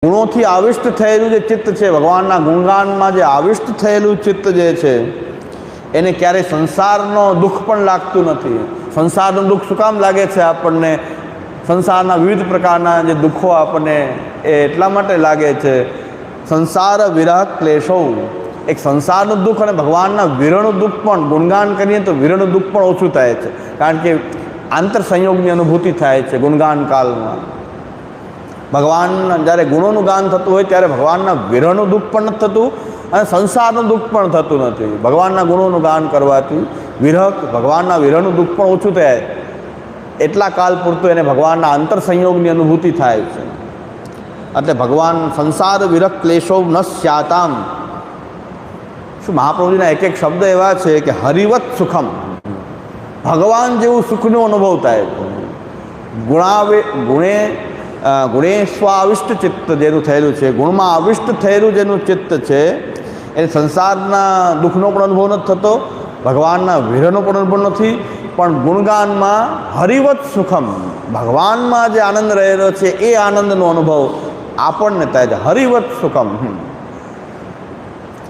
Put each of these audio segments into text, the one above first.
ગુણોથી આવિષ્ટ થયેલું જે ચિત્ત છે, ભગવાનના ગુણગાનમાં જે આવિષ્ટ થયેલું ચિત્ત જે છે એને ક્યારેય સંસારનો દુઃખ પણ લાગતું નથી. સંસારનું દુઃખ શું કામ લાગે છે આપણને? સંસારના વિવિધ પ્રકારના જે દુઃખો આપણને એ એટલા માટે લાગે છે. સંસાર વિરહ ક્લેશો, એક સંસારનું દુઃખ અને ભગવાનના વિરહનું દુઃખ પણ ગુણગાન કરીએ તો વિરહનું દુઃખ પણ ઓછું થાય છે, કારણ કે આંતર સંયોગની અનુભૂતિ થાય છે ગુણગાન કાલમાં. ભગવાનના જ્યારે ગુણોનું ગાન થતું હોય ત્યારે ભગવાનના વિરહનું દુઃખ પણ નથી થતું અને સંસારનું દુઃખ પણ થતું નથી. ભગવાનના ગુણોનું ગાન કરવાથી ભગવાનના વિરહનું દુઃખ પણ ઓછું થાય. એટલા કાલ પૂરતું એને ભગવાનના આંતર સંયોગની અનુભૂતિ થાય છે. એટલે ભગવાન સંસાર વિરહ ક્લેશો ન સ્યાતામ. શું મહાપ્રભુજીના એક એક શબ્દ એવા છે કે હરિવત સુખમ, ભગવાન જેવું સુખનો અનુભવ થાય છે. ગુણે સ્વાવિષ્ટ ચિત્ત જેનું થયેલું છે, ગુણમાં આવિષ્ટ થયેલું જેનું ચિત્ત છે એ સંસારના દુઃખનો પણ અનુભવ નથી થતો, ભગવાનના વિરહનો પણ અનુભવ નથી, પણ ગુણગાનમાં હરિવત સુખમ, ભગવાનમાં જે આનંદ રહેલો છે એ આનંદનો અનુભવ આપણને થાય છે. હરિવત સુખમ.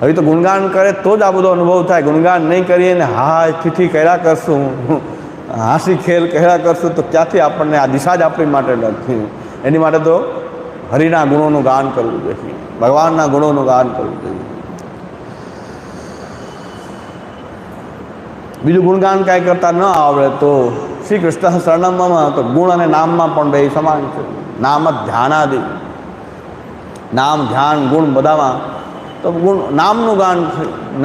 હવે તો ગુણગાન કરે તો જ આ બધો અનુભવ થાય. ગુણગાન નહીં કરીએ ને હા ઠીઠી કર્યા કરશું, હાસી ખેલ કર્યા કરશું તો ક્યાંથી આપણને આ દિશા જ આપણી માટે નથી. એની માટે તો હરિના ગુણોનું ગાન કરવું જોઈએ, ભગવાનના ગુણોનું ગાન કરવું જોઈએ. બીજું ગુણગાન કાંઈ કરતા ન આવડે તો શ્રી કૃષ્ણ શરણમમાં તો ગુણ અને નામમાં પણ બે સમાન છે. નામ જ ધ્યાનાદિ, નામ ધ્યાન ગુણ બધામાં તો ગુણ નામનું ગાન,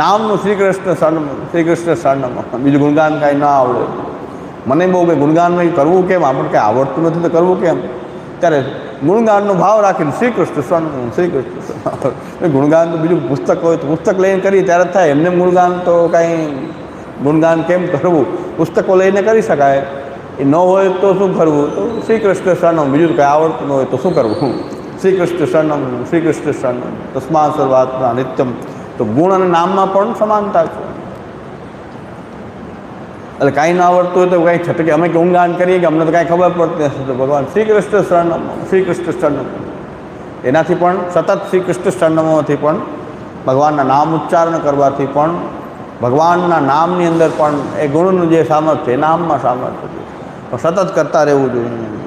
નામનું શ્રી કૃષ્ણ શરણમાં. બીજું ગુણગાન કાંઈ ન આવડે. મને બહુ કંઈ ગુણગાન નહીં કરવું કેમ, આપણને કંઈ આવડતું નથી તો કરવું કેમ? ત્યારે ગુણગાનનો ભાવ રાખીને શ્રી કૃષ્ણ શરણ. ગુણગાન તો બીજું પુસ્તક હોય તો પુસ્તક લઈને કરીએ ત્યારે જ થાય. એમને ગુણગાન તો કાંઈ ગુણગાન કેમ કરવું? પુસ્તકો લઈને કરી શકાય. એ ન હોય તો શું કરવું? તો શ્રી કૃષ્ણ શરણમ. બીજું કંઈ આવડતું ન હોય તો શું કરવું? શ્રી કૃષ્ણ શરણમ તસ્મા સર્વાત્મા નિત્યમ. તો ગુણ અને નામમાં પણ સમાનતા છે. એટલે કાંઈ ના આવડતું હોય તો કાંઈ છટકે અમે ગુણગાન કરીએ કે અમને તો કાંઈ ખબર પડતી નથી, તો ભગવાન શ્રી કૃષ્ણ શરણમ એનાથી પણ સતત શ્રી કૃષ્ણ શરણમથી પણ ભગવાનના નામ ઉચ્ચારણ કરવાથી પણ ભગવાનના નામની અંદર પણ એ ગુણનું જે સામર્થ્ય એ નામમાં સામર્થ્ય છે. સતત કરતા રહેવું જોઈએ.